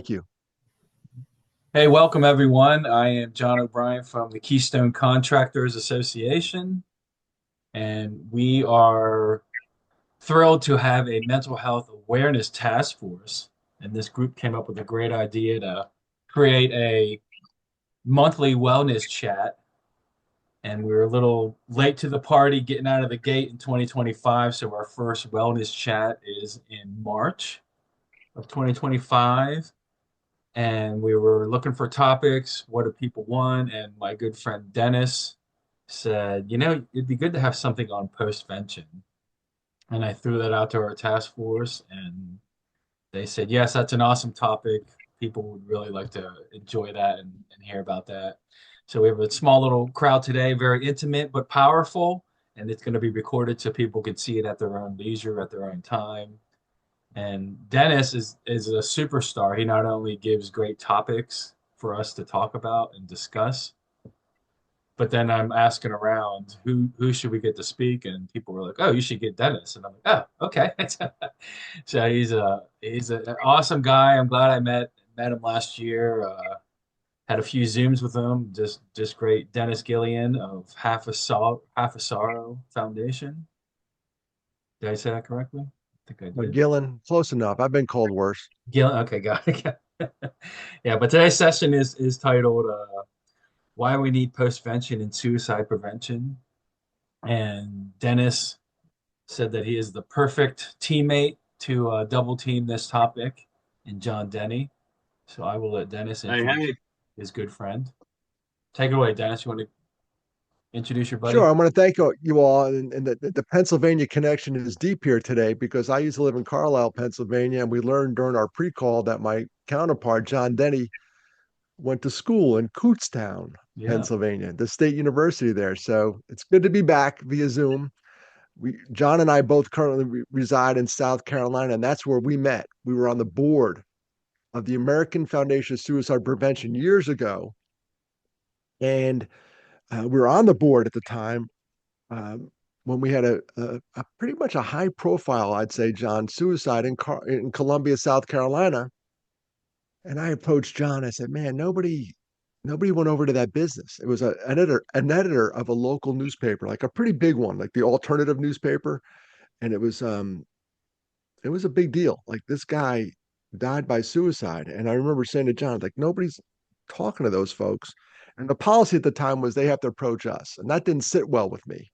Thank you. Hey, welcome everyone. I am John O'Brien from the Keystone Contractors Association, and we are thrilled to have a mental health awareness task force. And this group came up with a great idea to create a monthly wellness chat. And we were a little late to the party getting out of the gate in 2025. So our first wellness chat is in March of 2025. And we were looking for topics. What do people want? And my good friend Dennis said, it'd be good to have something on postvention. And I threw that out to our task force, and they said, yes, that's an awesome topic. People would really like to enjoy that and hear about that. So we have a small little crowd today, very intimate but powerful, and it's going to be recorded so people can see it at their own leisure, at their own time. And Dennis is a superstar. He not only gives great topics for us to talk about and discuss, but then I'm asking around who should we get to speak, and people were like, "Oh, you should get Dennis." And I'm like, "Oh, okay." So he's an awesome guy. I'm glad I met him last year. Had a few Zooms with him. Just great. Dennis Gillian of Half a Sorrow Foundation. Did I say that correctly? I think I did. Gillen, close enough. I've been called worse. Gillian. Okay, got it. Yeah, but today's session is titled "Why We Need Postvention in Suicide Prevention." And Dennis said that he is the perfect teammate to double team this topic in John Denny. So I will let Dennis Hey, introduce hey. his good friend. Take it away, Dennis. You want to introduce your Sure, buddy? I want to thank you all. And the Pennsylvania connection is deep here today because I used to live in Carlisle, Pennsylvania, and we learned during our pre-call that my counterpart, John Denny, went to school in Kutztown, Yeah. Pennsylvania, the state university there. So it's good to be back via Zoom. John and I both currently reside in South Carolina, and that's where we met. We were on the board of the American Foundation of Suicide Prevention years ago, and we were on the board at the time when we had a pretty much a high profile, I'd say, John, suicide in Columbia, South Carolina. And I approached John. I said, "Man, nobody went over to that business." It was an editor of a local newspaper, like a pretty big one, like the alternative newspaper, and it was a big deal. Like this guy died by suicide, and I remember saying to John, like nobody's talking to those folks. And the policy at the time was they have to approach us, and that didn't sit well with me.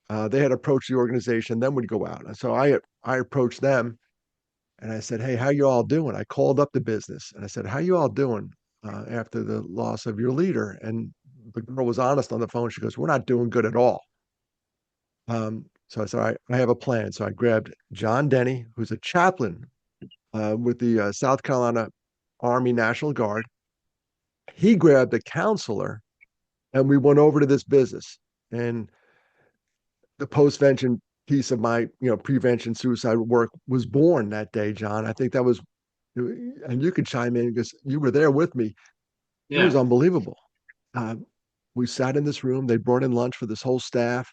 They had approached the organization, then would go out. And so I approached them and I said, "Hey, how you all doing?" I called up the business and I said, "How you all doing after the loss of your leader?" And the girl was honest on the phone. She goes, "We're not doing good at all." So I said, "All right, I have a plan." So I grabbed John Denny, who's a chaplain with the South Carolina Army National Guard. He grabbed a counselor, and we went over to this business. And the postvention piece of my prevention suicide work was born that day, John. I think that was, and you could chime in because you were there with me. It was Yeah. unbelievable. uh, we sat in this room. They brought in lunch for this whole staff,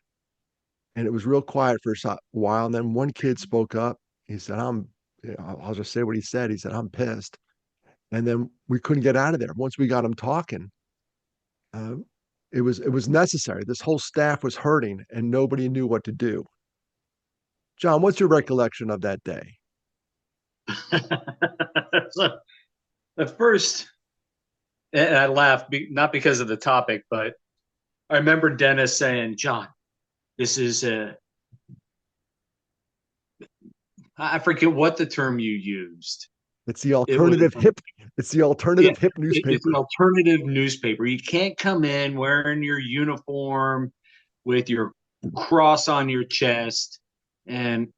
and it was real quiet for a while, and then one kid spoke up. He said, I'll just say what he said. He said, "I'm pissed." And then we couldn't get out of there. Once we got him talking, uh, it was necessary. This whole staff was hurting and nobody knew what to do. John, what's your recollection of that day? So at first, and I laughed, not because of the topic, but I remember Dennis saying, John, this is I forget what the term you used. It's the It was, alternative hip. It's the yeah, alternative hip it's an newspaper. alternative newspaper. You can't come in wearing your uniform with your cross on your chest. And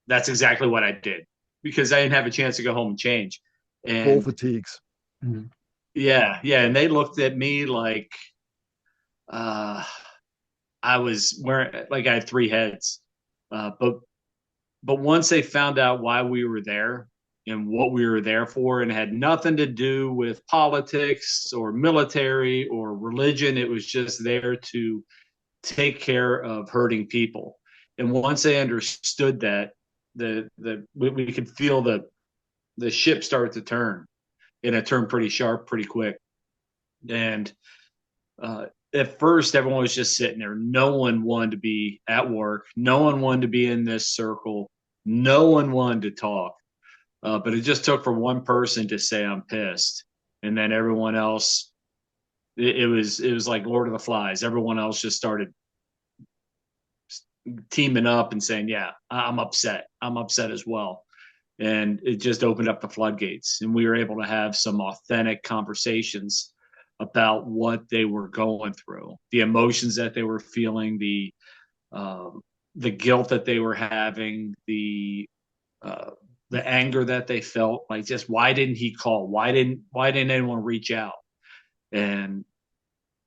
that's exactly what I did because I didn't have a chance to go home and change. Full And fatigues. Mhm. yeah, yeah. And they looked at me like uh, I was wearing, like I had three heads. But once they found out why we were there and what we were there for, and it had nothing to do with politics or military or religion, it was just there to take care of hurting people. And once they understood that, we could feel the ship started to turn, and it turned pretty sharp, pretty quick. And uh, at first, everyone was just sitting there. No one wanted to be at work. No one wanted to be in this circle. No one wanted to talk. But it just took for one person to say, "I'm pissed," and then everyone else. It was like Lord of the Flies. Everyone else just started teaming up and saying, "Yeah, I'm upset. I'm upset as well." And it just opened up the floodgates, and we were able to have some authentic conversations about what they were going through, the emotions that they were feeling, um, the guilt that they were having, uh, the anger that they felt. Like, just why didn't he call? Why didn't anyone reach out? And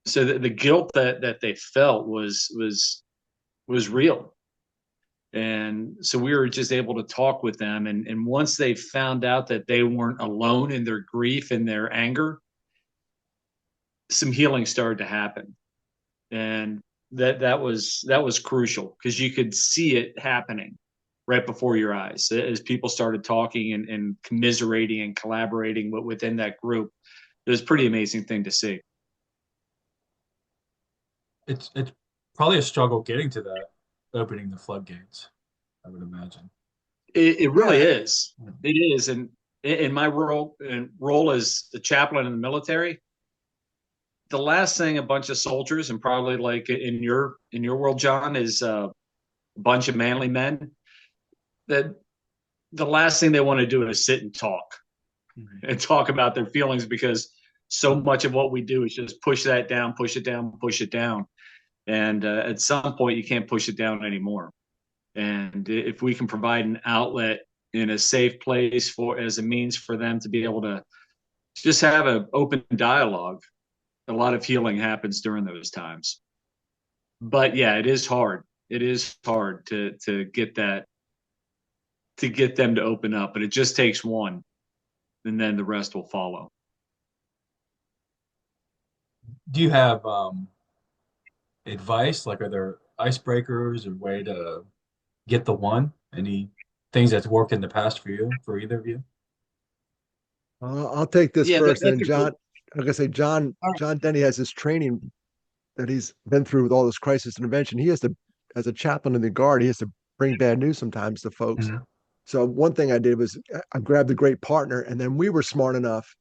so the guilt that they felt was real. And so we were just able to talk with them. And once they found out that they weren't alone in their grief and their anger, some healing started to happen. And that was crucial, because you could see it happening right before your eyes as people started talking and commiserating and collaborating within that group. It was a pretty amazing thing to see. It's probably a struggle getting to that, opening the floodgates, I would imagine. It really Yeah. is. It is. And in my role as the chaplain in the military, the last thing a bunch of soldiers, and probably like in your world, John, is a bunch of manly men, that the last thing they want to do is sit and talk Mhm. and talk about their feelings, because so much of what we do is just push that down, push it down, push it down. And at some point, you can't push it down anymore. And if we can provide an outlet in a safe place for as a means for them to be able to just have an open dialogue, a lot of healing happens during those times. But yeah, it is hard. It is hard to get them to open up, but it just takes one, and then the rest will follow. Do you have advice? Like, are there icebreakers or way to get the one? Any things that's worked in the past for you, for either of you? I'll take this Yeah, first. that's Then a good. John, like I say, John Denny has this training that he's been through with all this crisis intervention. He has to, as a chaplain in the guard, he has to bring bad news sometimes to folks. Mhm. So one thing I did was I grabbed a great partner, and then we were smart enough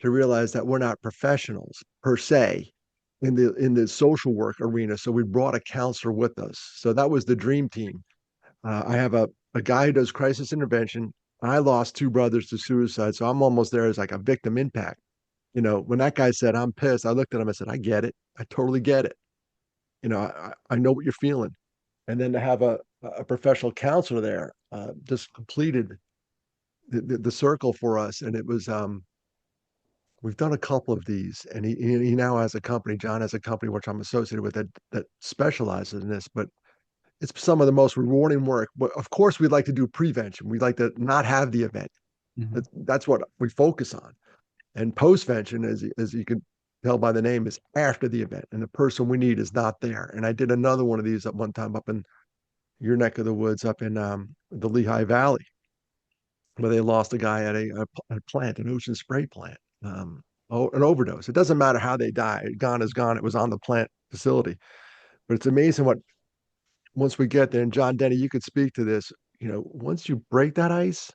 to realize that we're not professionals per se in the social work arena. So we brought a counselor with us. So that was the dream team. I have a guy who does crisis intervention. I lost two brothers to suicide, so I'm almost there as like a victim impact. When that guy said, "I'm pissed," I looked at him and said, "I get it. I totally get it. I know what you're feeling." And then to have a professional counselor there just completed the circle for us. And it was, we've done a couple of these, and he now has a company. John has a company which I'm associated with that specializes in this, but it's some of the most rewarding work. But of course, we'd like to do prevention. We'd like to not have the event. Mhm. That's what we focus on. And postvention, as you can tell by the name, is after the event, and the person we need is not there. And I did another one of these at one time up in your neck of the woods, up in the Lehigh Valley, where they lost a guy at a plant, an ocean spray plant, an overdose. It doesn't matter how they die. Gone is gone. It was on the plant facility. But it's amazing what once we get there. And John Denny, you could speak to this. Once you break that ice,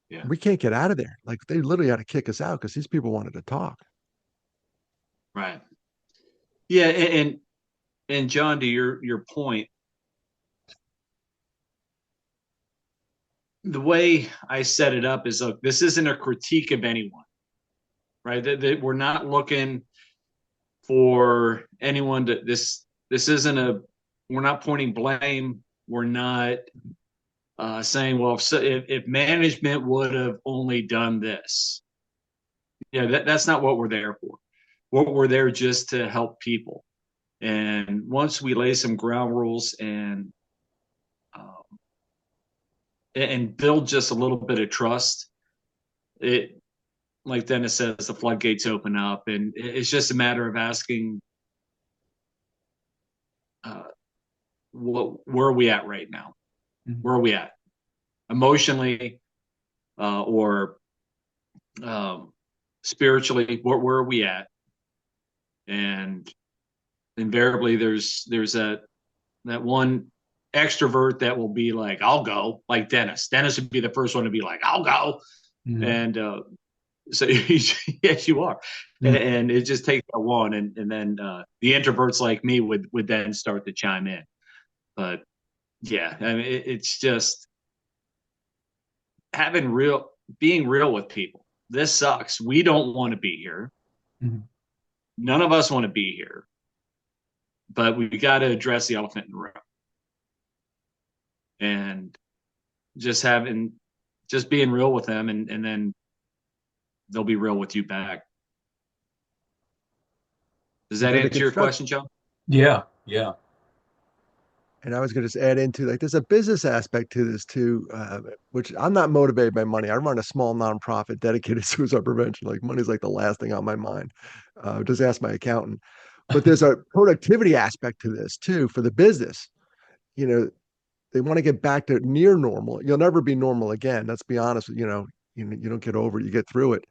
Yeah, we can't get out of there. Like they literally had to kick us out because these people wanted to talk. right. Yeah, and John, to your point, the way I set it up is, look, this isn't a critique of anyone, right? That we're not looking for anyone to this isn't a we're not pointing blame. We're not saying, well, if management would have only done this, that's not what we're there for. What we're there just to help people. And once we lay some ground rules um, and build just a little bit of trust, it like Dennis says, the floodgates open up, and it's just a matter of asking, uh, where are we at right now? Mhm. Where are we at emotionally? or spiritually, where are we at? And invariably, there's that one extrovert that will be like, I'll go, like Dennis. Dennis would be the first one to be like, I'll go. Mm-hmm. And so yes, you are. And it just takes that one. And then the introverts like me would then start to chime in. But yeah, I mean, it's just being real with people. This sucks. We don't want to be here. Mm-hmm. None of us want to be here, but we got to address the elephant in the room. And just being real with them, and then they'll be real with you back. Does And that then the answer your construction. question, Joe? Yeah, yeah. And I was going to just add into like there's a business aspect to this too, which I'm not motivated by money. I run a small nonprofit dedicated to suicide prevention. Like money's like the last thing on my mind. Just ask my accountant. But there's a productivity aspect to this too for the business. You know, they want to get back to near normal. You'll never be normal again. Let's be honest. You don't get over it. You get through it.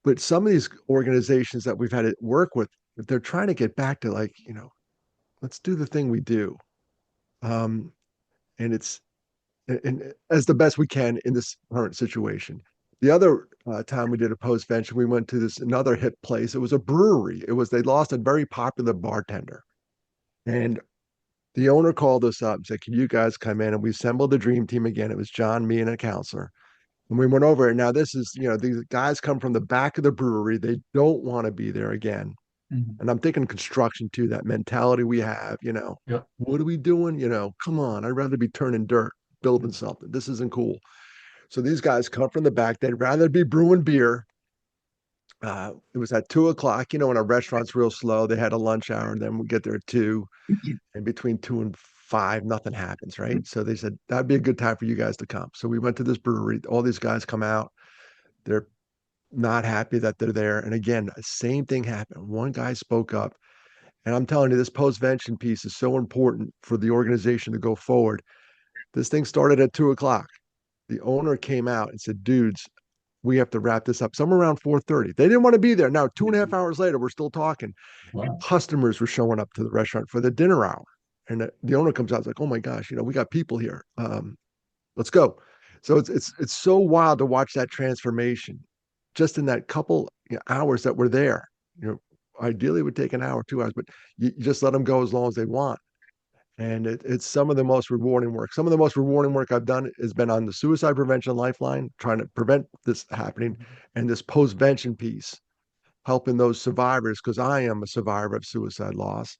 But some of these organizations that we've had to work with, they're trying to get back to like, let's do the thing we do. Um, and it's and as the best we can in this current situation. The other time we did a postvention, we went to this another hip place. It was a brewery. They lost a very popular bartender, and the owner called us up and said, "Can you guys come in?" And we assembled the dream team again. It was John, me, and a counselor. And we went over it. Now this is these guys come from the back of the brewery. They don't want to be there again. Mm-hmm. And I'm thinking construction too, that mentality we have. Yep. What are we doing? Come on, I'd rather be turning dirt, building something. This isn't cool. So these guys come from the back. They'd rather be brewing beer. It was at 2 o'clock. When a restaurant's real slow, they had a lunch hour, and then we get there at 2. And between 2 and 5, nothing happens, right? So they said that'd be a good time for you guys to come. So we went to this brewery. All these guys come out. They're not happy that they're there. And again, same thing happened. One guy spoke up. And I'm telling you, this postvention piece is so important for the organization to go forward. This thing started at 2 o'clock. The owner came out and said, dudes, we have to wrap this up somewhere around 4:30. They didn't want to be there. Now, 2.5 hours later, we're still talking. Wow. Customers were showing up to the restaurant for the dinner hour. And the owner comes out, it's like, oh my gosh, we got people here. Let's go. So it's so wild to watch that transformation just in that couple hours that we're there. Ideally it would take an hour, 2 hours, but you just let them go as long as they want. And it's some of the most rewarding work. Some of the most rewarding work I've done has been on the suicide prevention lifeline, trying to prevent this happening, and this postvention piece, helping those survivors, because I am a survivor of suicide loss,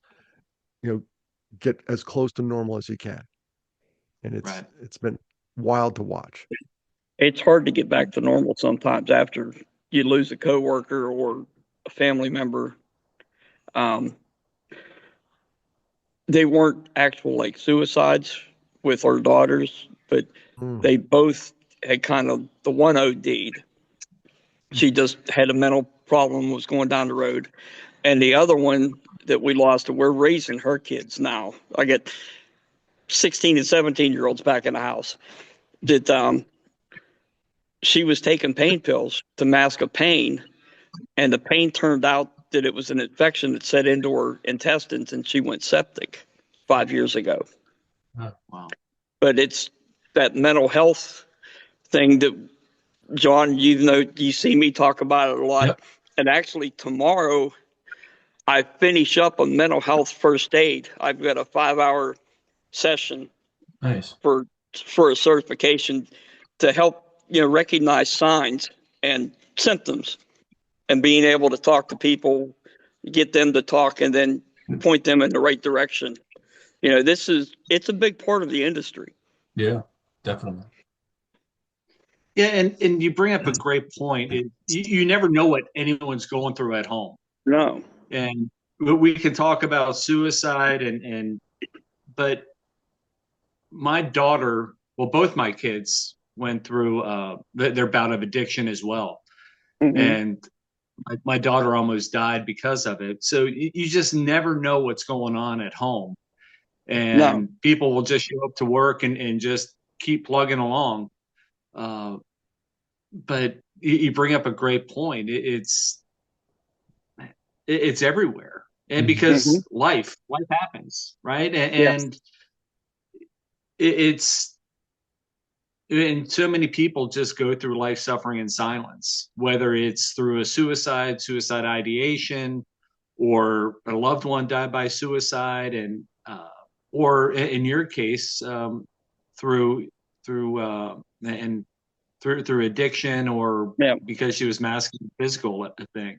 get as close to normal as you can. And Right. it's been wild to watch. It's hard to get back to normal sometimes after you lose a coworker or a family member. Um, they weren't actual like suicides with our daughters, but they both had kind of the one OD'd. She just had a mental problem, was going down the road. And the other one that we lost, we're raising her kids now. I get 16 and 17-year-olds back in the house that she was taking pain pills to mask a pain, and the pain turned out that it was an infection that set into her intestines, and she went septic 5 years ago. Wow. But it's that mental health thing that, John, you see me talk about it a lot. Yep. And actually tomorrow I finish up a mental health first aid. I've got a 5-hour session Nice. for a certification to help recognize signs and symptoms, and being able to talk to people, get them to talk, and then point them in the right direction. It's a big part of the industry. Yeah, definitely. Yeah, and you bring up a great point. You never know what anyone's going through at home. No. And we can talk about suicide but my daughter, well, both my kids went through their bout of addiction as well. Mm-hmm. And my daughter almost died because of it. So you just never know what's going on at home. And people will just show up to work and just keep plugging along. but you bring up a great point. It's everywhere, and Mhm. Mm-hmm. because life happens, right? Yes. And it's and so many people just go through life suffering in silence, whether it's through a suicide ideation, or a loved one died by suicide, and or in your case, through and through addiction, or Yeah. because she was masking physical thing.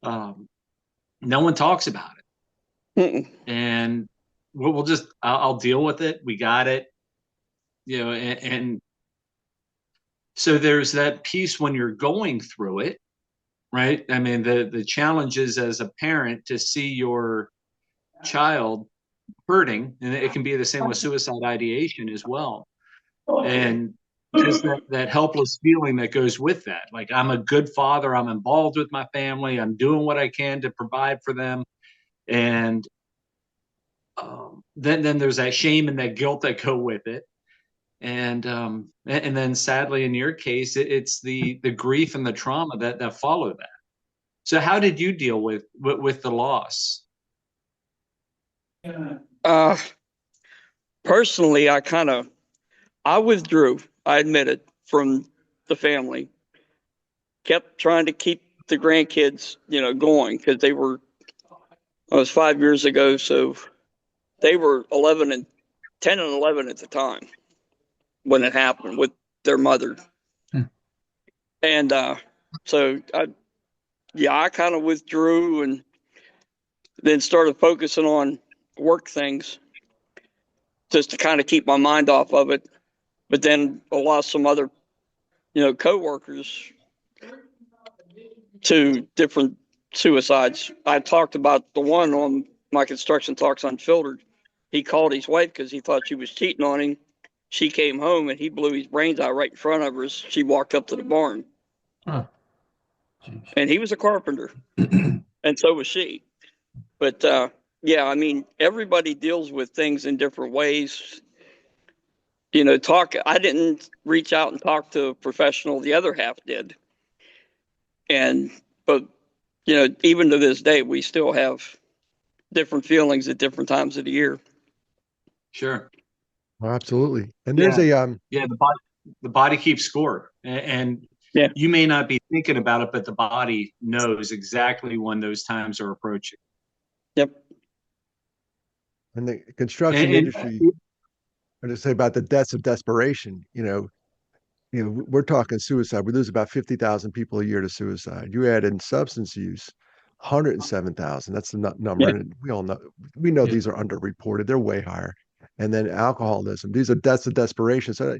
Um, no one talks about it, Mm-mm. and we'll just I'll deal with it. We got it, and so there's that piece when you're going through it, right? I mean, the challenge is as a parent to see your child hurting, and it can be the same with suicide ideation as well. And just that helpless feeling that goes with that. Like, I'm a good father, I'm involved with my family, I'm doing what I can to provide for them. And then there's that shame and that guilt that go with it. And then sadly in your case, it's the grief and the trauma that follow that. So how did you deal with the loss? Uh, Personally, I withdrew. I admit it from the family. Kept trying to keep the grandkids, going because they were. I was 5 years ago, so they were 10 and 11 at the time when it happened with their mother. Hmm. And so I kind of withdrew and then started focusing on work things just to kind of keep my mind off of it. But then I lost some other, coworkers to different suicides. I talked about the one on my Construction Talks Unfiltered. He called his wife because he thought she was cheating on him. She came home and he blew his brains out right in front of her as she walked up to the barn. Oh, geez. And he was a carpenter, and so was she. But yeah, I mean, everybody deals with things in different ways. I didn't reach out and talk to a professional. The other half did. And, but, even to this day, we still have different feelings at different times of the year. Sure. Oh, absolutely. And there's Yeah. a Yeah, the body keeps score, and Yeah. you may not be thinking about it, but the body knows exactly when those times are approaching. Yep. in the construction And industry. I just say about the deaths of desperation. We're talking suicide. We lose about 50,000 people a year to suicide. You add in substance use, 107,000. That's the number, Yeah. and we know Yeah. these are underreported. They're way higher. And then alcoholism. These are deaths of desperation. So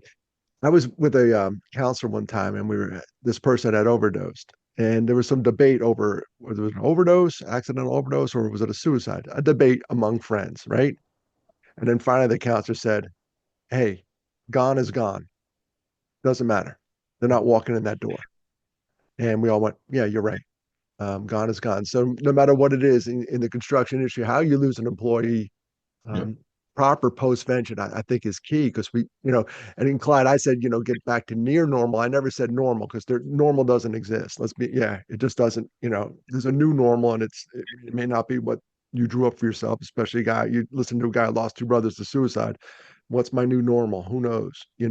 I was with a counselor one time, and this person had overdosed, and there was some debate over whether it was an overdose, accidental overdose, or was it a suicide? A debate among friends, right? And then finally, the counselor said, "Hey, gone is gone. Doesn't matter. They're not walking in that door." And we all went, "Yeah, you're right. Gone is gone." So no matter what it is in the construction industry, how you lose an employee, Yeah. um, proper postvention, I think is key because and in Clyde, I said, get back to near normal. I never said normal because normal doesn't exist. It just doesn't, there's a new normal, and it may not be what you drew up for yourself, especially a guy, you listen to a guy who lost two brothers to suicide. What's my new normal? Who knows? We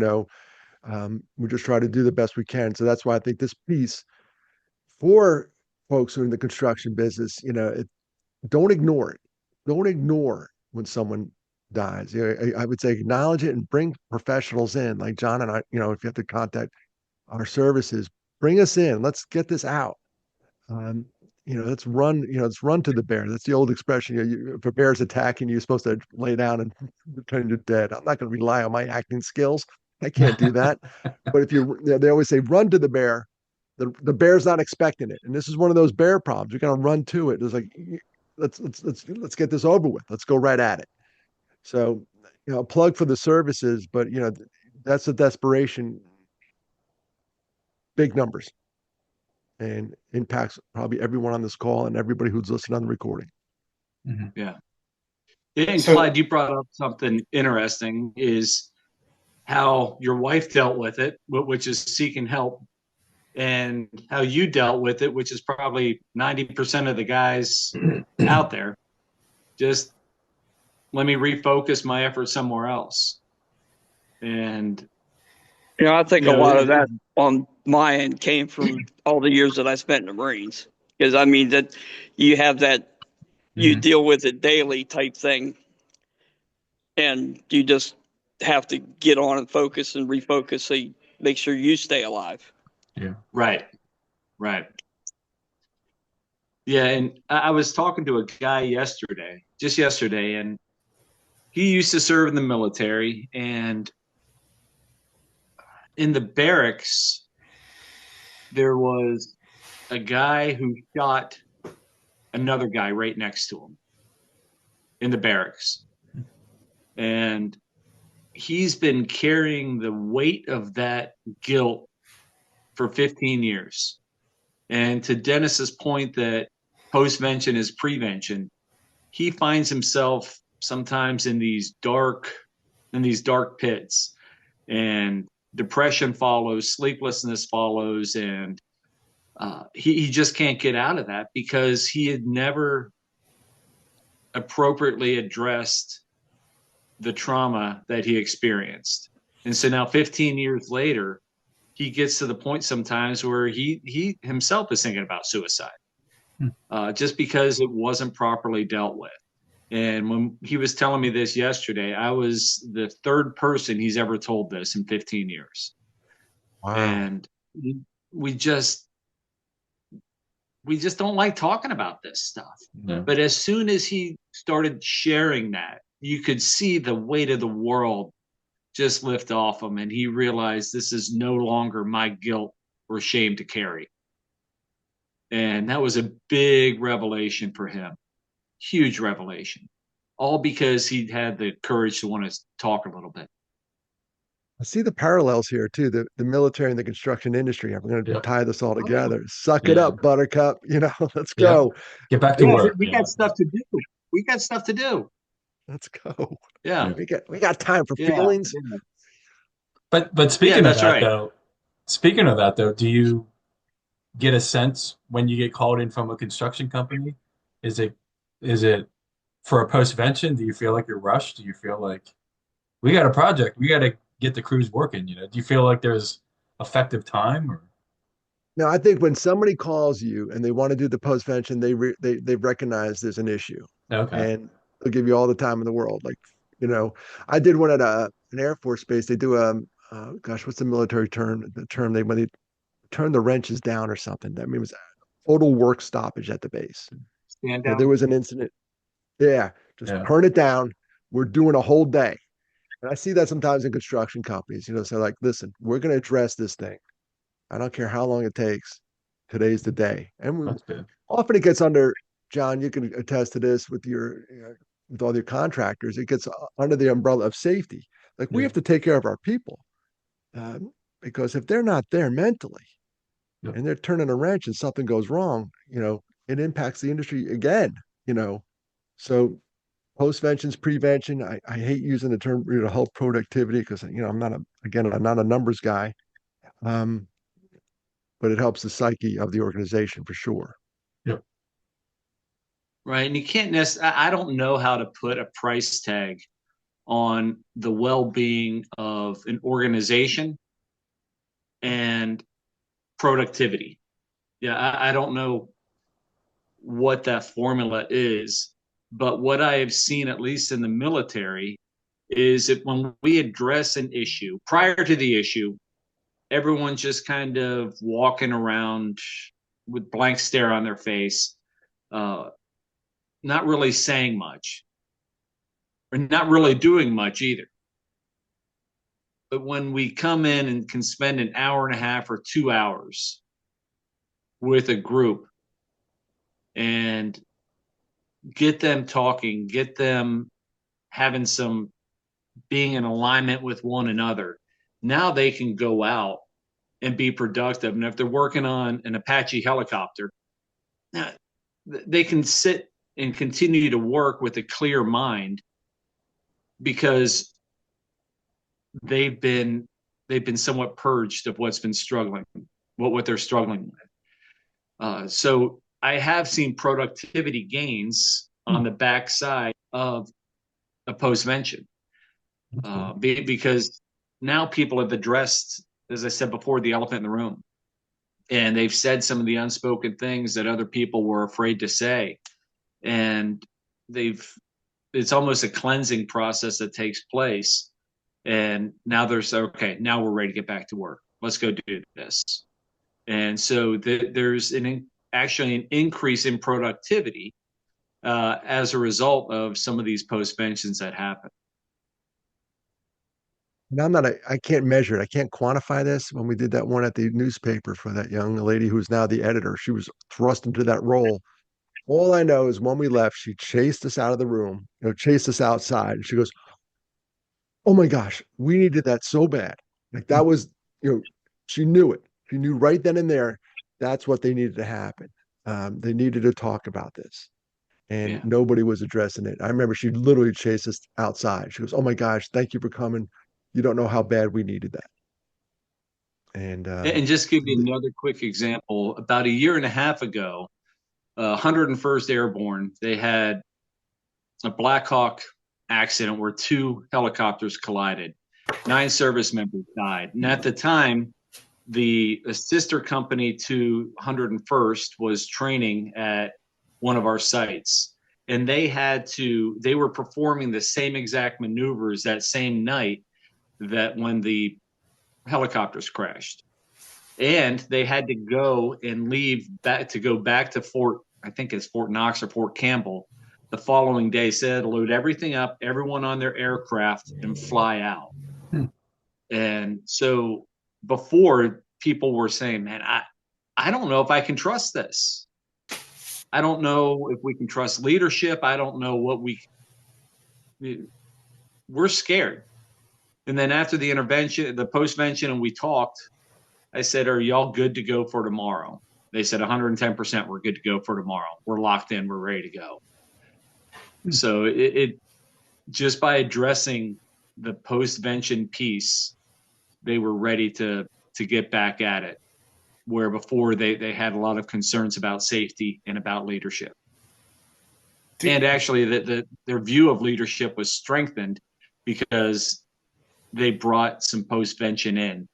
just try to do the best we can. So that's why I think this piece for folks who are in the construction business, don't ignore it. Don't ignore when someone dies. I would say acknowledge it and bring professionals in, like John and I. If you have to contact our services, bring us in. Let's get this out. Um, let's run. Let's run to the bear. That's the old expression. If a bear's attacking you, you're supposed to lay down and pretend you're dead. I'm not going to rely on my acting skills. I can't do that. But they always say, run to the bear. The bear's not expecting it, and this is one of those bear problems. You're going to run to it. It's like, let's get this over with. Let's go right at it. So, a plug for the services, but that's a desperation, big numbers, and impacts probably everyone on this call and everybody who's listening on the recording. Mhm. yeah. And So, Clyde, you brought up something interesting, is how your wife dealt with it, which is seeking help. and how you dealt with it, which is probably 90% of the guys out there. Just let me refocus my efforts somewhere else. And I think a lot of that on my end came from all the years that I spent in the Marines. Because I mean that you have that you deal with it daily type thing, and you just have to get on and focus and refocus so you make sure you stay alive. Yeah. Right. Yeah, and I was talking to a guy just yesterday, and he used to serve in the military, and in the barracks there was a guy who shot another guy right next to him in the barracks. And he's been carrying the weight of that guilt for 15 years. And to Dennis's point that postvention is prevention, he finds himself sometimes in these dark pits, and depression follows, sleeplessness follows, and he just can't get out of that because he had never appropriately addressed the trauma that he experienced. And so now 15 years later, he gets to the point sometimes where he himself is thinking about suicide, just because it wasn't properly dealt with. And when he was telling me this yesterday, I was the third person he's ever told this in 15 years. Wow. And we just don't like talking about this stuff. Yeah. But as soon as he started sharing that, you could see the weight of the world just lift off him, and he realized this is no longer my guilt or shame to carry. And that was a big revelation for him. Huge revelation. All because he'd had the courage to want to talk a little bit. I see the parallels here too, the military and the construction industry. I'm going to tie this all together. Suck it up, Buttercup. Let's go. Get back to work. We got stuff to do. We got stuff to do. Let's go. Yeah. We got time for feelings. But speaking of that though, do you get a sense when you get called in from a construction company? Is it for a postvention? Do you feel like you're rushed? Do you feel like we got a project, we got to get the crews working? Do you feel like there's effective time? Or No, I think when somebody calls you and they want to do the postvention, they recognize there's an issue, and they'll give you all the time in the world. Like, I did one at an Air Force base. They do gosh, what's the military term? The term when they turn the wrenches down or something. That means total work stoppage at the base. Stand down. There was an incident. Yeah, just turn it down. We're doing a whole day. And I see that sometimes in construction companies, so like, listen, we're going to address this thing. I don't care how long it takes. Today's the day. And often it gets under, John, you can attest to this with with all your contractors, it gets under the umbrella of safety. Like, we have to take care of our people, because if they're not there mentally and they're turning a wrench and something goes wrong, it impacts the industry again, So postvention's prevention. I hate using the term health productivity because I'm not a numbers guy, but it helps the psyche of the organization for sure. Yep. Right, and you can't necessarily. I don't know how to put a price tag on the well-being of an organization and productivity. Yeah, I don't know what that formula is, but what I have seen, at least in the military, is that when we address an issue, prior to the issue, everyone's just kind of walking around with blank stare on their face, not really saying much, or not really doing much either. But when we come in and can spend an hour and a half or 2 hours with a group and get them talking, get them having being in alignment with one another, now they can go out and be productive. And if they're working on an Apache helicopter, they can sit and continue to work with a clear mind because they've been somewhat purged of what's been struggling. what they're struggling with. So I have seen productivity gains on the backside of a postvention because now people have addressed, as I said before, the elephant in the room, and they've said some of the unspoken things that other people were afraid to say, and they've it's almost a cleansing process that takes place. And now there's okay, now we're ready to get back to work. Let's go do this. And so there's actually an increase in productivity as a result of some of these postventions that happen. And I can't measure it. I can't quantify this. When we did that one at the newspaper for that young lady who's now the editor, she was thrust into that role. All I know is when we left, she chased us out of the room, chased us outside. And she goes, "Oh my gosh, we needed that so bad." Like that was, she knew it. She knew right then and there that's what they needed to happen. They needed to talk about this, and Yeah. nobody was addressing it. I remember she literally chased us outside. She goes, "Oh my gosh, thank you for coming. You don't know how bad we needed that." And And just give you another quick example. About a year and a half ago, 101st Airborne, they had a Black Hawk accident where two helicopters collided. 9 service members died. And at the time, the sister company to 101st was training at one of our sites. And they were performing the same exact maneuvers that same night that when the helicopters crashed. And they had to go and go back to I think it's Fort Knox or Fort Campbell the following day, said load everything up, everyone on their aircraft, and fly out. And so before, people were saying, man, I don't know if I can trust this. I don't know if we can trust leadership. I don't know we're scared. And then after the postvention, and we talked, I said, are y'all good to go for tomorrow? They said 110%, we're good to go for tomorrow. We're locked in, we're ready to go. So it just by addressing the postvention piece, they were ready to get back at it, where before they had a lot of concerns about safety and about leadership. And actually their view of leadership was strengthened because they brought some postvention in,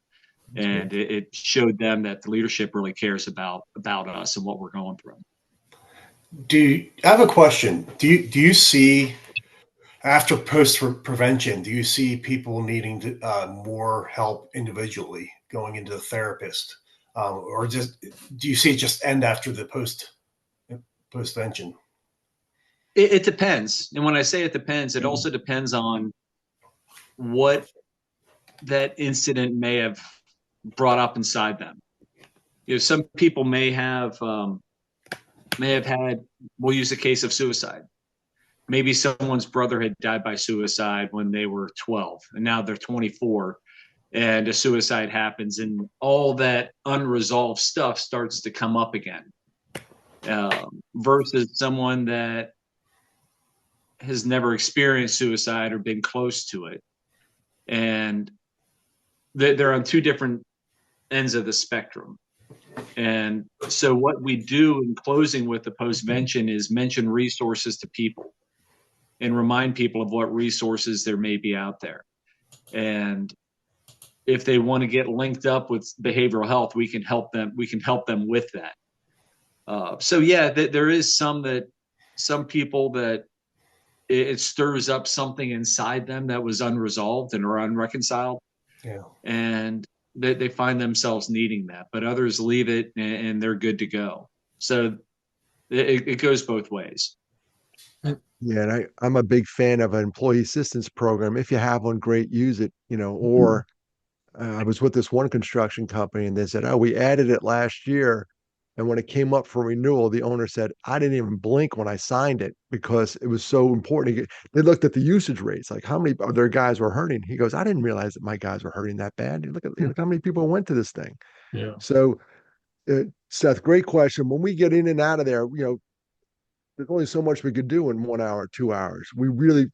and it showed them that the leadership really cares about us and what we're going through. I have a question? Do you see after post prevention? Do you see people needing more help individually, going into the therapist, or just do you see it just end after the postvention? It depends, and when I say it depends, it also depends on what that incident may have brought up inside them. Some people may have had, we'll use the case of suicide. Maybe someone's brother had died by suicide when they were 12 and now they're 24, and a suicide happens and all that unresolved stuff starts to come up again, versus someone that has never experienced suicide or been close to it. And they're on two different ends of the spectrum. And so what we do in closing with the postvention is mention resources to people and remind people of what resources there may be out there. And if they want to get linked up with behavioral health, we can help them. We can help them with that. So yeah, there is some people that it stirs up something inside them that was unresolved and or unreconciled. Yeah. And they find themselves needing that, but others leave it and they're good to go. So it goes both ways. Yeah, and I'm a big fan of an employee assistance program. If you have one, great, use it, or I was with this one construction company and they said, "Oh, we added it last year." And when it came up for renewal, the owner said, "I didn't even blink when I signed it because it was so important." They looked at the usage rates, like how many of their guys were hurting. He goes, "I didn't realize that my guys were hurting that bad. Look how many people went to this thing." Yeah. So, Seth, great question. When we get in and out of there, there's only so much we could do in 1 hour, 2 hours. We really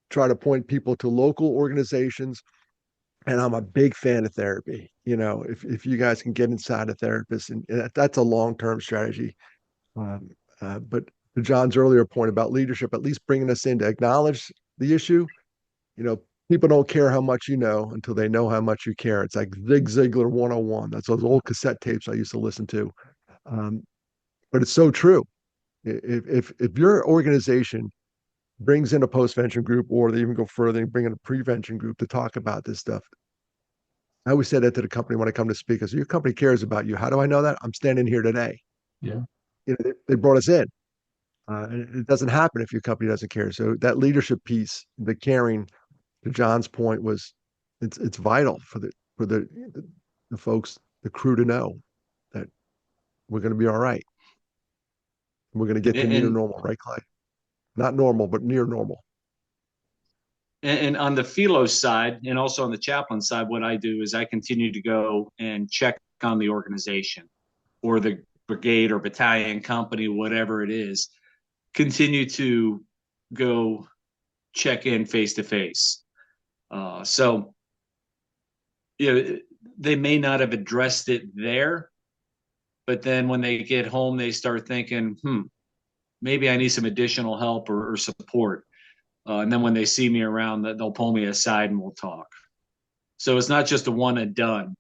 try to point people to local organizations And I'm a big fan of therapy. If you guys can get inside a therapist, and that's a long-term strategy. Um, but to John's earlier point about leadership, at least bringing us in to acknowledge the issue, you know, people don't care how much you know until they know how much you care. It's like Zig Ziglar 101. That's those old cassette tapes I used to listen to. Um, but it's so true. If your organization brings in a postvention group, or they even go further and bring in a prevention group to talk about this stuff, I always say that to the company when I come to speak. I say, your company cares about you. How do I know that? I'm standing here today. Yeah. They brought us in. And it doesn't happen if your company doesn't care. So that leadership piece, the caring, to John's point, was it's vital for the folks, the crew, to know that we're going to be all right. We're going to get to near And normal, right, Clay? Not normal, but near normal. and on the Philo side, and also on the chaplain side, what I do is I continue to go and check on the organization or the brigade or battalion, company, whatever it is. Continue to go check in face to face. So, they may not have addressed it there, but then when they get home, they start thinking, maybe I need some additional help or support. And then when they see me around, they'll pull me aside and we'll talk. So it's not just a one and done.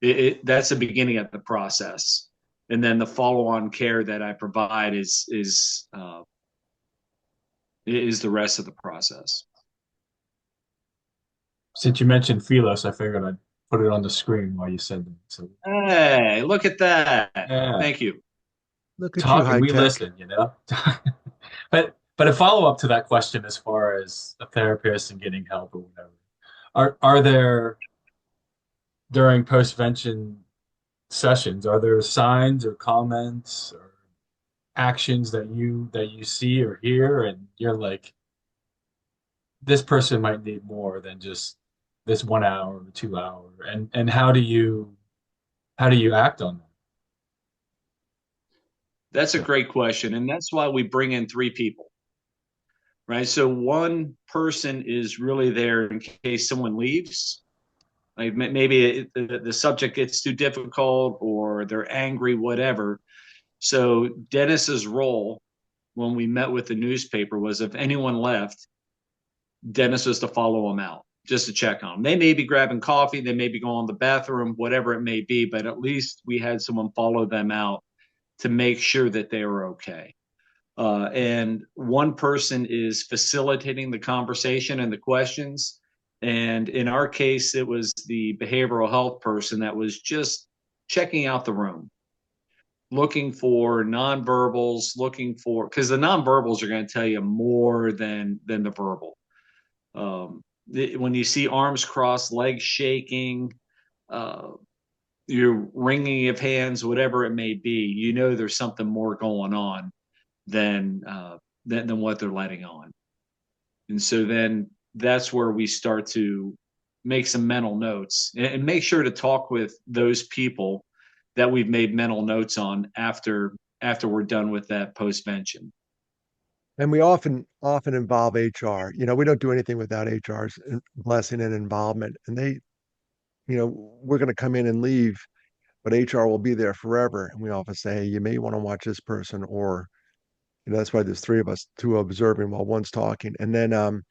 That's the beginning of the process, and then the follow-on care that I provide is the rest of the process. Since you mentioned Philos, I figured I'd put it on the screen while you said that. So Hey, look at that! yeah, Thank you. Look at you, talk and high we tech. listen, But a follow up to that question, as far as a therapist and getting help or whatever, are there, during postvention sessions, are there signs or comments or actions that you see or hear, and you're like, this person might need more than just this 1 hour or 2 hour, and how do you act on that? That's a great question, and that's why we bring in three people, right? So one person is really there in case someone leaves. Like maybe the subject gets too difficult or they're angry, whatever. So Dennis's role when we met with the newspaper was, if anyone left, Dennis was to follow them out, just to check on them. They may be grabbing coffee, they may be going to the bathroom, whatever it may be, but at least we had someone follow them out to make sure that they were okay. And one person is facilitating the conversation and the questions. And in our case, it was the behavioral health person that was just checking out the room, looking for nonverbals, because the nonverbals are going to tell you more than the verbal. When you see arms crossed, legs shaking, uh, your wringing of hands, whatever it may be, there's something more going on than what they're letting on. And so then that's where we start to make some mental notes and make sure to talk with those people that we've made mental notes on after we're done with that postvention. And we often involve HR. We don't do anything without HR's blessing and involvement. And we're going to come in and leave, but HR will be there forever. And we often say, hey, you may want to watch this person, or that's why there's three of us, two observing while one's talking. And then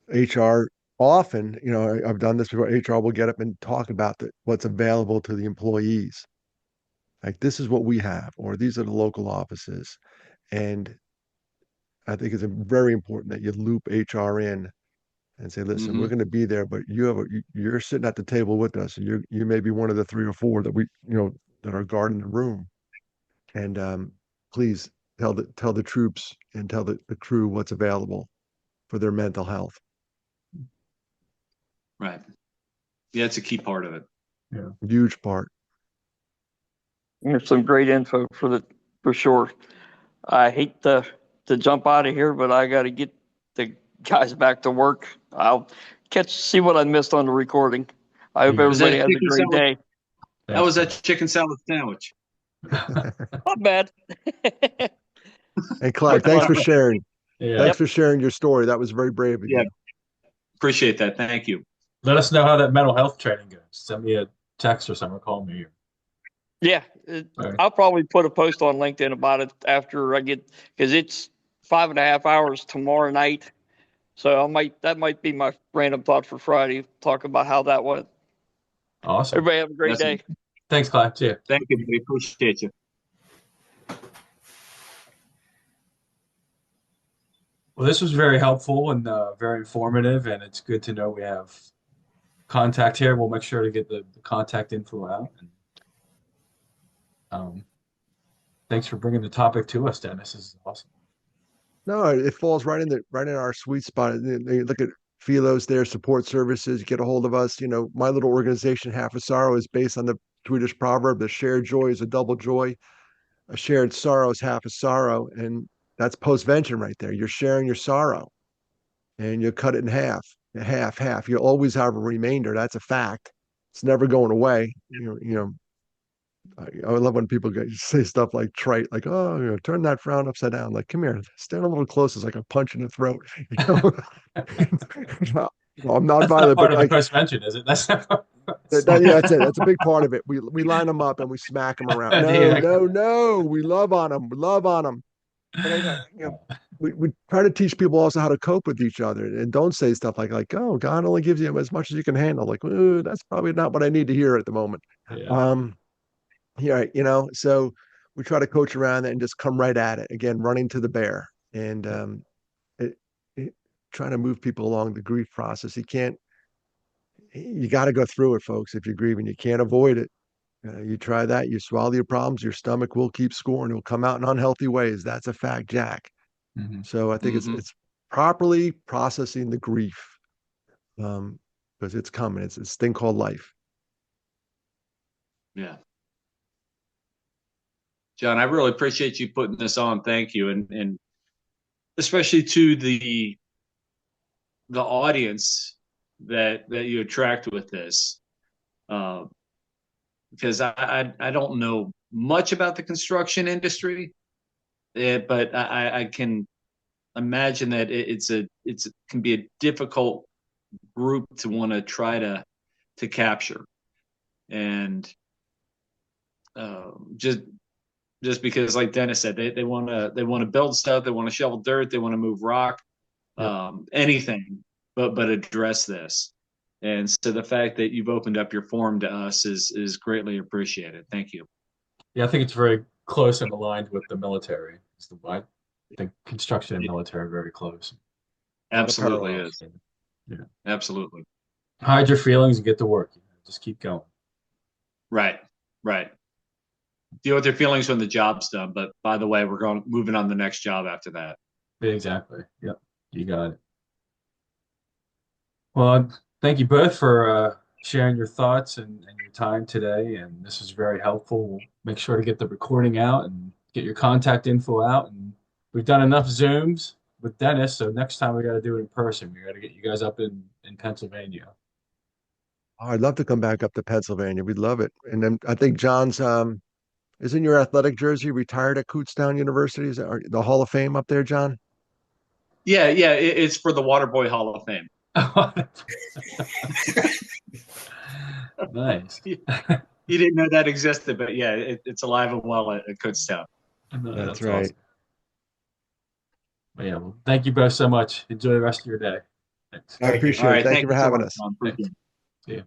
HR often, I've done this before. HR will get up and talk about what's available to the employees. Like, this is what we have, or these are the local offices. And I think it's very important that you loop HR in and say, listen, we're Mm-hmm. going to be there, but you're sitting at the table with us, and you may be one of the three or four that are guarding the room. And please tell the troops and tell the crew what's available for their mental health. Right. Yeah, it's a key part of it. Yeah. Huge part. There's some great info for sure. I hate to jump out of here, but I got to get the guys back to work. I'll see what I missed on the recording. I hope everybody has a great day. That was that chicken salad sandwich. Not bad. And Clyde, thanks for sharing. Yeah. Thanks for sharing your story. That was very brave of you. Appreciate that. Thank you. let us know how that mental health training goes. Send me a text or something, or call me. Yeah, All right. I'll probably put a post on LinkedIn about it after I get, because it's 5.5 hours tomorrow night. So that might be my random thought for Friday. Talk about how that went. Awesome. Everybody have a great day. Thanks, Clyde. See ya. Thank you. We appreciate you. Well, this was very helpful and very informative, and it's good to know we have contact here. We'll make sure to get the contact info out. And, um, thanks for bringing the topic to us, Dennis. This is awesome. No, it falls right in our sweet spot. You look at Philos there, support services. Get a hold of us. My little organization, Half a Sorrow, is based on the Swedish proverb: "The shared joy is a double joy. A shared sorrow is half a sorrow." And that's postvention right there. You're sharing your sorrow, and you cut it in half, half. You'll always have a remainder. That's a fact. It's never going away. I love when people say stuff like trite, like, "Oh, turn that frown upside down." Like, come here, stand a little closer. It's like a punch in the throat. No, I'm not That's not violent, part but of the like postvention, is it? That's not part yeah, that's it. That's a big part of it. We line them up and we smack them around. No, yeah. no, no. We love on them. We love on them. But we try to teach people also how to cope with each other, and don't say stuff like, "Oh, God only gives you as much as you can handle." Like, "Ooh, that's probably not what I need to hear at the moment." Yeah. Yeah, so we try to coach around it and just come right at it again, running to the bear, and it, it, trying to move people along the grief process. You got to go through it, folks. If you're grieving, you can't avoid it. You try that, you swallow your problems, your stomach will keep scoring. It will come out in unhealthy ways. That's a fact, Jack. Mm-hmm. So I think it's properly processing the grief, because it's coming. It's this thing called life. Yeah. John, I really appreciate you putting this on. Thank you. And especially to the audience that you attract with this. Uh, because I don't know much about the construction industry, but I can imagine that it can be a difficult group to want to try to capture, and just because, like Dennis said, they want to build stuff, they want to shovel dirt, they want to move rock, Yep. anything, but address this. And so the fact that you've opened up your forum to us is greatly appreciated. Thank you. Yeah, I think it's very close and aligned with the military. I think construction and military are very close. A lot of Absolutely parallels. is. Yeah. Absolutely. Hide your feelings and get to work. Just keep going. Right. Right. Deal with your feelings when the job's done. But by the way, we're moving on to the next job after that. Yeah, exactly. Yep. You got it. Well, thank you both for sharing your thoughts and your time today. And this was very helpful. We'll make sure to get the recording out and get your contact info out. And we've done enough Zooms with Dennis, so next time we got to do it in person. We got to get you guys up in Pennsylvania. Oh, I'd love to come back up to Pennsylvania. We'd love it. And then I think John's isn't your athletic jersey retired at Kutztown University? Is that the Hall of Fame up there, John? Yeah. Yeah. It's for the Waterboy Hall of Fame. Nice. You didn't know that existed, but yeah, it's alive and well at Kutztown. No, That's that's right. awesome. Yeah, well, thank you both so much. Enjoy the rest of your day. Thanks. I Thank you. appreciate All it. right. Thank Thank you you for so having much, us. John. Appreciate it. See you.